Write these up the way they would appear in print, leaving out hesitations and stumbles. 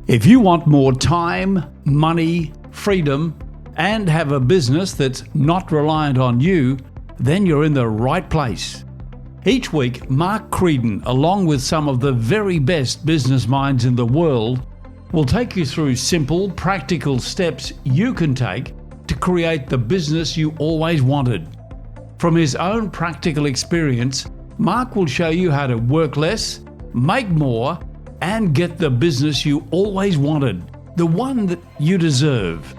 If you want more time, money, freedom, and have a business that's not reliant on you, then you're in the right place. Each week, Mark Creedon, along with some of the very best business minds in the world, will take you through simple, practical steps you can take to create the business you always wanted. From his own practical experience, Mark will show you how to work less, make more, and get the business you always wanted, the one that you deserve.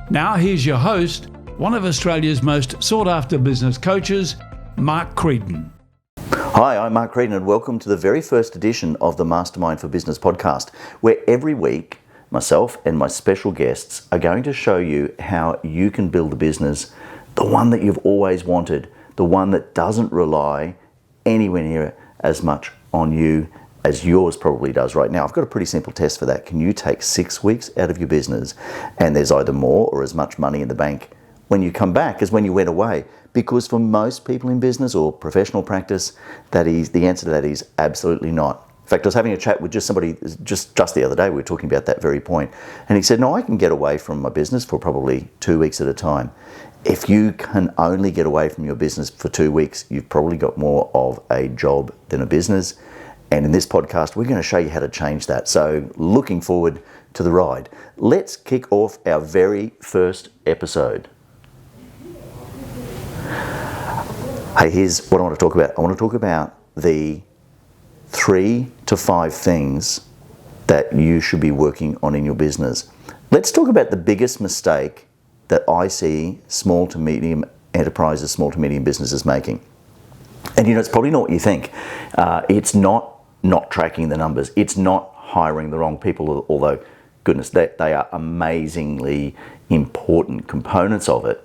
Now here's your host, one of Australia's most sought-after business coaches, Mark Creedon. Hi, I'm Mark Creedon and welcome to the very first edition of the Mastermind for Business podcast, where every week myself and my special guests are going to show you how you can build a business, the one that you've always wanted, the one that doesn't rely anywhere near as much on you as yours probably does right now. I've got a pretty simple test for that. Can you take 6 weeks out of your business and there's either more or as much money in the bank when you come back as when you went away? Because for most people in business or professional practice, the answer to that is absolutely not. In fact, I was having a chat with somebody just the other day. We were talking about that very point. And he said, no, I can get away from my business for probably 2 weeks at a time. If you can only get away from your business for 2 weeks, you've probably got more of a job than a business. And in this podcast, we're going to show you how to change that. So looking forward to the ride. Let's kick off our very first episode. Hey, here's what I want to talk about. I want to talk about the 3 to 5 things that you should be working on in your business. Let's talk about the biggest mistake that I see small to medium enterprises, small to medium businesses making. And it's probably not what you think. It's not tracking the numbers. It's not hiring the wrong people, although, goodness, they are amazingly important components of it.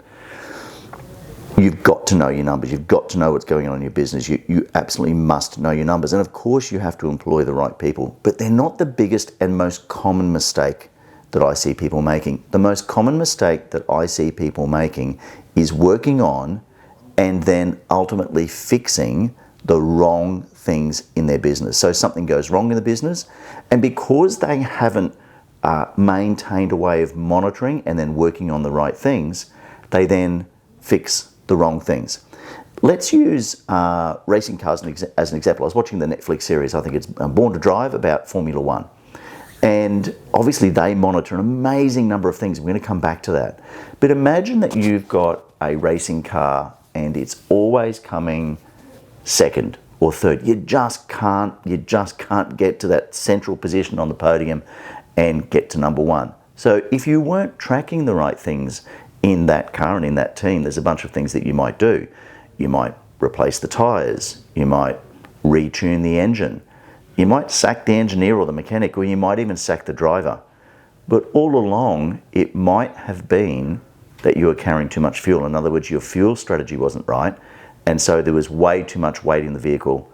You've got to know your numbers. You've got to know what's going on in your business. You absolutely must know your numbers. And of course, you have to employ the right people. But they're not the biggest and most common mistake that I see people making. The most common mistake that I see people making is working on and then ultimately fixing the wrong things in their business. So something goes wrong in the business, and because they haven't maintained a way of monitoring and then working on the right things, they then fix the wrong things. Let's use racing cars as an example. I was watching the Netflix series, I think it's Born to Drive, about Formula One. And obviously they monitor an amazing number of things. We're going to come back to that. But imagine that you've got a racing car and it's always coming second or third. You just can't get to that central position on the podium and get to number one. So if you weren't tracking the right things in that car and in that team, there's a bunch of things that you might do. You might replace the tires, you might retune the engine, you might sack the engineer or the mechanic, or you might even sack the driver. But all along, it might have been that you were carrying too much fuel. In other words, your fuel strategy wasn't right, and so there was way too much weight in the vehicle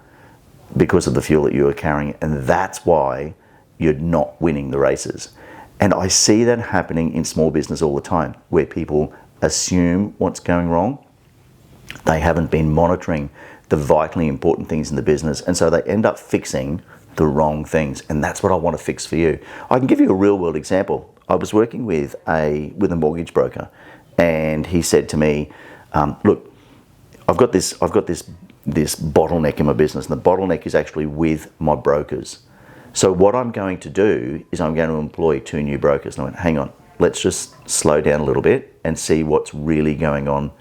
because of the fuel that you were carrying, and that's why you're not winning the races. And I see that happening in small business all the time, where people assume what's going wrong. They haven't been monitoring the vitally important things in the business, and so they end up fixing the wrong things. And that's what I want to fix for you. I can give you a real world example. I was working with a mortgage broker, and he said to me, look, I've got this bottleneck in my business, and the bottleneck is actually with my brokers. So what I'm going to do is I'm going to employ 2 new brokers. And I went, hang on, let's just slow down a little bit and see what's really going on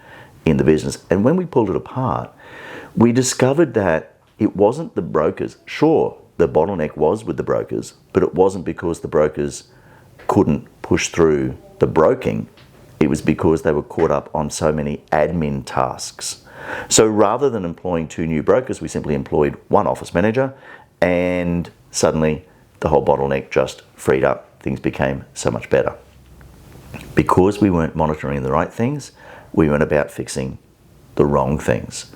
in the business. And when we pulled it apart, we discovered that it wasn't the brokers. Sure, the bottleneck was with the brokers, but it wasn't because the brokers couldn't push through the broking. It was because they were caught up on so many admin tasks. So rather than employing 2 new brokers, we simply employed 1 office manager, and suddenly the whole bottleneck just freed up. Things became so much better. Because we weren't monitoring the right things, we went about fixing the wrong things.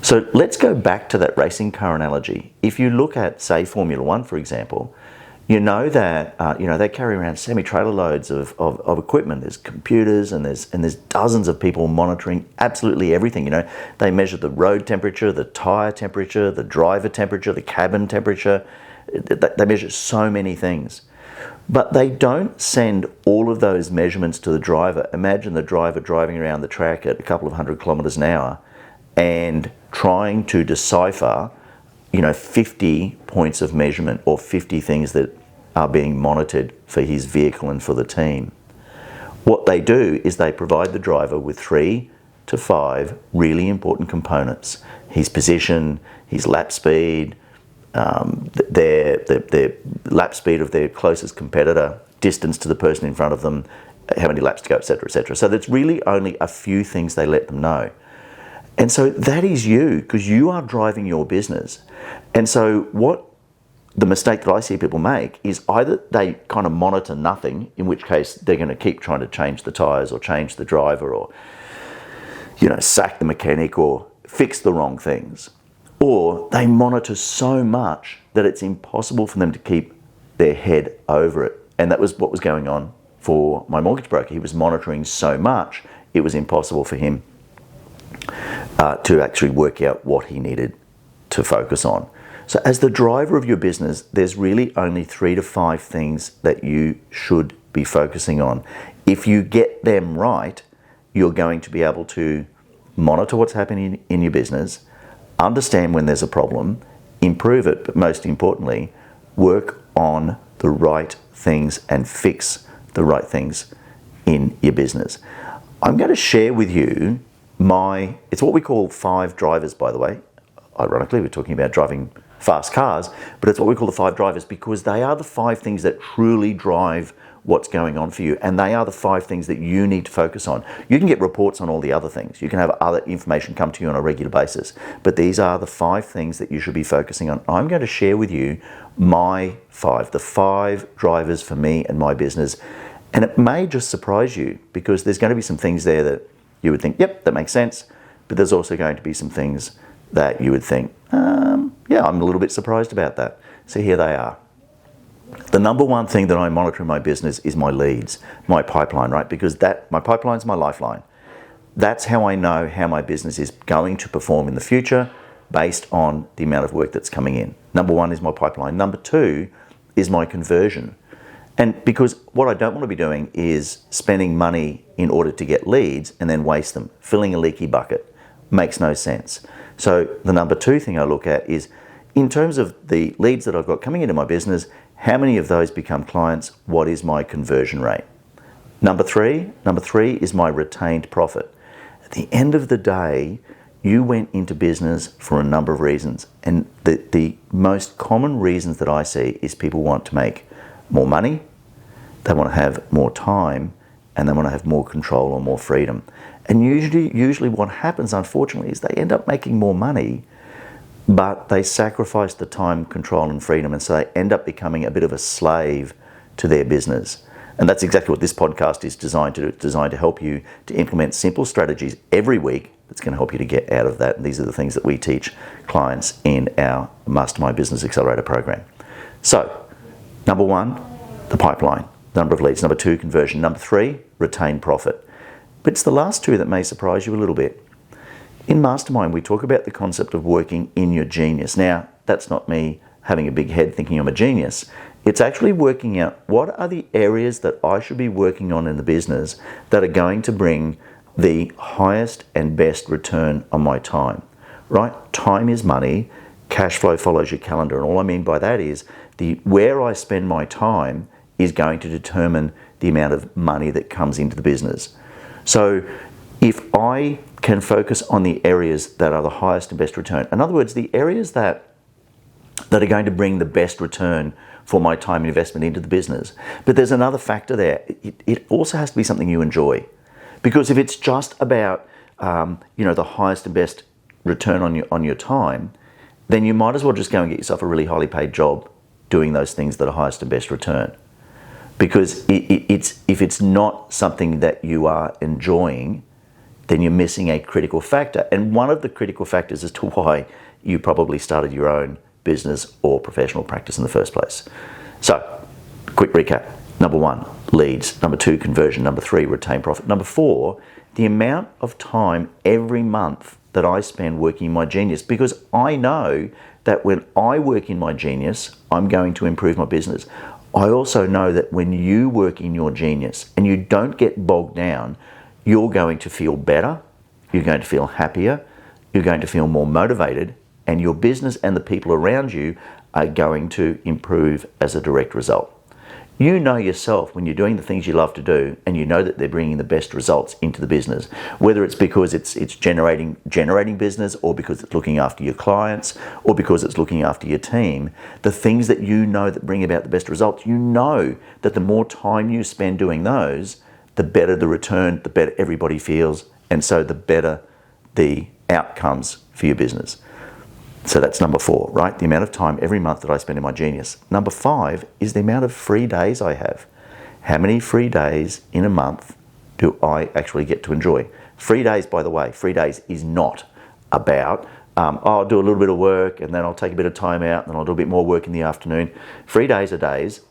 So let's go back to that racing car analogy. If you look at, say, Formula One, for example, you know that they carry around semi-trailer loads of equipment. There's computers and there's dozens of people monitoring absolutely everything. They measure the road temperature, the tire temperature, the driver temperature, the cabin temperature. They measure so many things. But they don't send all of those measurements to the driver. Imagine the driver driving around the track at a couple of 100 kilometers an hour and trying to decipher, 50 points of measurement or 50 things that are being monitored for his vehicle and for the team. What they do is they provide the driver with 3 to 5 really important components: his position, his lap speed, their lap speed of their closest competitor, distance to the person in front of them, how many laps to go, etc., etc. So that's really only a few things they let them know. And so that is you, because you are driving your business. And so what the mistake that I see people make is either they kind of monitor nothing, in which case they're going to keep trying to change the tires or change the driver or, sack the mechanic or fix the wrong things. Or they monitor so much that it's impossible for them to keep their head over it. And that was what was going on for my mortgage broker. He was monitoring so much, it was impossible for him to actually work out what he needed to focus on. So as the driver of your business, there's really only 3 to 5 things that you should be focusing on. If you get them right, you're going to be able to monitor what's happening in your business, understand when there's a problem, improve it, but most importantly, work on the right things and fix the right things in your business. I'm going to share with you it's what we call 5 drivers, by the way. Ironically, we're talking about driving fast cars, but it's what we call the 5 drivers because they are the 5 things that truly drive what's going on for you, and they are the 5 things that you need to focus on. You can get reports on all the other things. You can have other information come to you on a regular basis, but these are the 5 things that you should be focusing on. I'm going to share with you the 5 drivers for me and my business, and it may just surprise you because there's going to be some things there that you would think, yep, that makes sense, but there's also going to be some things that you would think, yeah, I'm a little bit surprised about that. So here they are. The number one thing that I monitor in my business is my leads, my pipeline, right? Because my pipeline is my lifeline. That's how I know how my business is going to perform in the future based on the amount of work that's coming in. Number 1 is my pipeline. Number 2 is my conversion. And because what I don't want to be doing is spending money in order to get leads and then waste them. Filling a leaky bucket makes no sense. So the number 2 thing I look at is, in terms of the leads that I've got coming into my business, how many of those become clients? What is my conversion rate? Number three is my retained profit. At the end of the day, you went into business for a number of reasons. And the most common reasons that I see is people want to make more money, they want to have more time, and they want to have more control or more freedom. And usually what happens, unfortunately, is they end up making more money, but they sacrifice the time, control, and freedom, and so they end up becoming a bit of a slave to their business. And that's exactly what this podcast is designed to do. It's designed to help you to implement simple strategies every week that's going to help you to get out of that. And these are the things that we teach clients in our Mastermind Business Accelerator program. So, number 1, the pipeline, number of leads. Number 2, conversion. Number 3, retained profit. But it's the last 2 that may surprise you a little bit. In Mastermind, we talk about the concept of working in your genius. Now, that's not me having a big head thinking I'm a genius. It's actually working out what are the areas that I should be working on in the business that are going to bring the highest and best return on my time, right? Time is money, cash flow follows your calendar. And all I mean by that is where I spend my time is going to determine the amount of money that comes into the business. So if I can focus on the areas that are the highest and best return, in other words, the areas that are going to bring the best return for my time investment into the business. But there's another factor there. It also has to be something you enjoy. Because if it's just about the highest and best return on your time, then you might as well just go and get yourself a really highly paid job doing those things that are highest and best return. Because if it's not something that you are enjoying, then you're missing a critical factor. And one of the critical factors as to why you probably started your own business or professional practice in the first place. So, quick recap. Number 1, leads. Number 2, conversion. Number 3, retained profit. Number 4, the amount of time every month that I spend working in my genius, because I know that when I work in my genius, I'm going to improve my business. I also know that when you work in your genius and you don't get bogged down, you're going to feel better, you're going to feel happier, you're going to feel more motivated, and your business and the people around you are going to improve as a direct result. You know yourself when you're doing the things you love to do and you know that they're bringing the best results into the business, whether it's because it's generating business, or because it's looking after your clients, or because it's looking after your team. The things that you know that bring about the best results, you know that the more time you spend doing those, the better the return, the better everybody feels, and so the better the outcomes for your business. So that's number 4, right? The amount of time every month that I spend in my genius. Number 5 is the amount of free days I have. How many free days in a month do I actually get to enjoy? Free days, by the way, free days is not about, I'll do a little bit of work and then I'll take a bit of time out and then I'll do a bit more work in the afternoon. Free days are days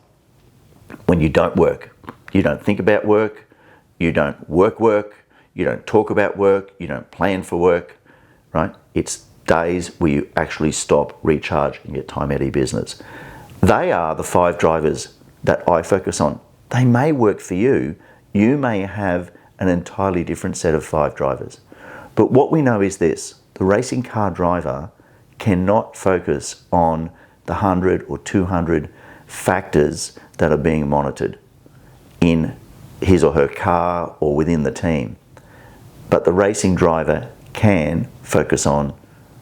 when you don't work. You don't think about work, you don't work, you don't talk about work, you don't plan for work, right? It's days where you actually stop, recharge, and get time out of your business. They are the 5 drivers that I focus on. They may work for you. You may have an entirely different set of 5 drivers. But what we know is this: the racing car driver cannot focus on the 100 or 200 factors that are being monitored in his or her car or within the team. But the racing driver can focus on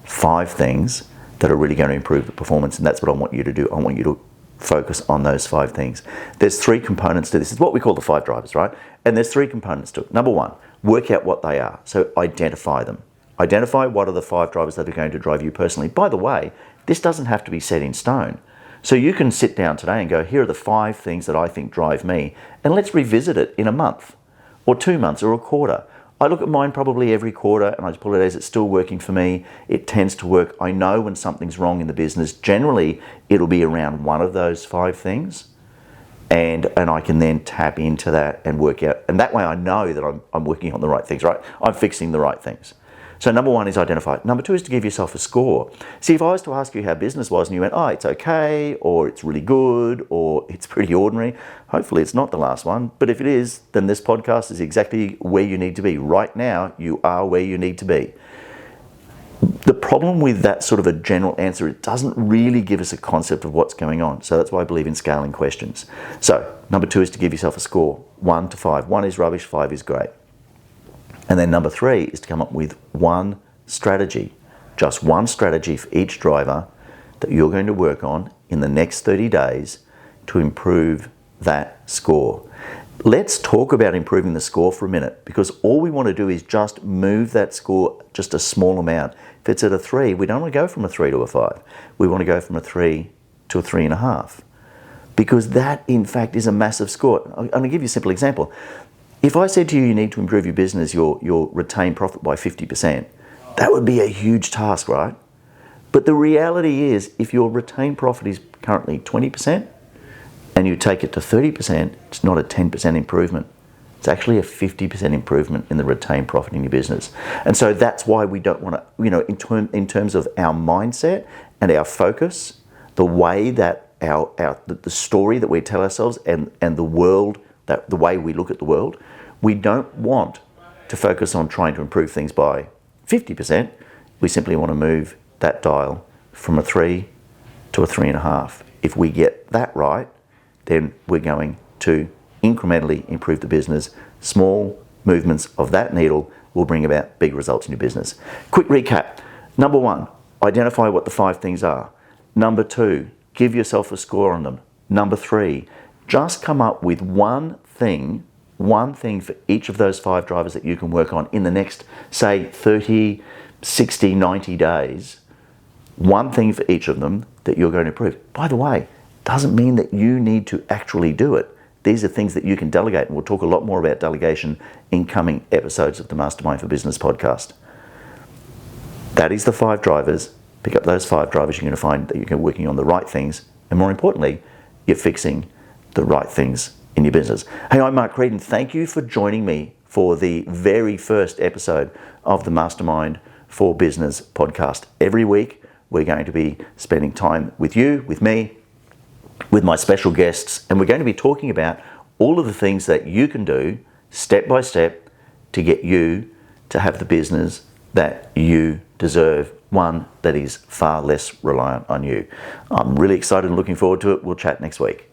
5 things that are really going to improve the performance, and that's what I want you to do. I want you to focus on those 5 things. There's 3 components to this. It's what we call the 5 drivers, right? And there's 3 components to it. Number 1, work out what they are. So identify them. Identify what are the 5 drivers that are going to drive you personally. By the way, this doesn't have to be set in stone. So you can sit down today and go, here are the 5 things that I think drive me, and let's revisit it in a month or 2 months or a quarter. I look at mine probably every quarter and I just pull it as it's still working for me. It tends to work. I know when something's wrong in the business. Generally, it'll be around one of those 5 things. And I can then tap into that and work out. And that way I know that I'm working on the right things, right? I'm fixing the right things. So number 1 is identify. Number 2 is to give yourself a score. See, if I was to ask you how business was and you went, oh, it's okay, or it's really good, or it's pretty ordinary, hopefully it's not the last one. But if it is, then this podcast is exactly where you need to be. Right now, you are where you need to be. The problem with that sort of a general answer, it doesn't really give us a concept of what's going on. So that's why I believe in scaling questions. So number 2 is to give yourself a score, 1 to 5. 1 is rubbish, 5 is great. And then number 3 is to come up with one strategy, just one strategy for each driver that you're going to work on in the next 30 days to improve that score. Let's talk about improving the score for a minute, because all we want to do is just move that score just a small amount. If it's at a 3, we don't want to go from a 3 to a 5. We want to go from a 3 to a 3.5, because that in fact is a massive score. I'm going to give you a simple example. If I said to you, you need to improve your business, your retained profit by 50%, that would be a huge task, right? But the reality is, if your retained profit is currently 20% and you take it to 30%, it's not a 10% improvement. It's actually a 50% improvement in the retained profit in your business. And so that's why we don't want to, in terms of our mindset and our focus, the way that the story that we tell ourselves and the world, that the way we look at the world, we don't want to focus on trying to improve things by 50%. We simply want to move that dial from a 3 to a 3.5. If we get that right, then we're going to incrementally improve the business. Small movements of that needle will bring about big results in your business. Quick recap. Number 1, identify what the 5 things are. Number 2, give yourself a score on them. Number 3, just come up with one thing for each of those 5 drivers that you can work on in the next, say, 30, 60, 90 days. One thing for each of them that you're going to improve. By the way, doesn't mean that you need to actually do it. These are things that you can delegate, and we'll talk a lot more about delegation in coming episodes of the Mastermind for Business podcast. That is the 5 drivers. Pick up those 5 drivers. You're going to find that you're working on the right things, and more importantly, you're fixing the right things in your business. Hey, I'm Mark Creedon. Thank you for joining me for the very first episode of the Mastermind for Business podcast. Every week, we're going to be spending time with you, with me, with my special guests, and we're going to be talking about all of the things that you can do step by step to get you to have the business that you deserve, one that is far less reliant on you. I'm really excited and looking forward to it. We'll chat next week.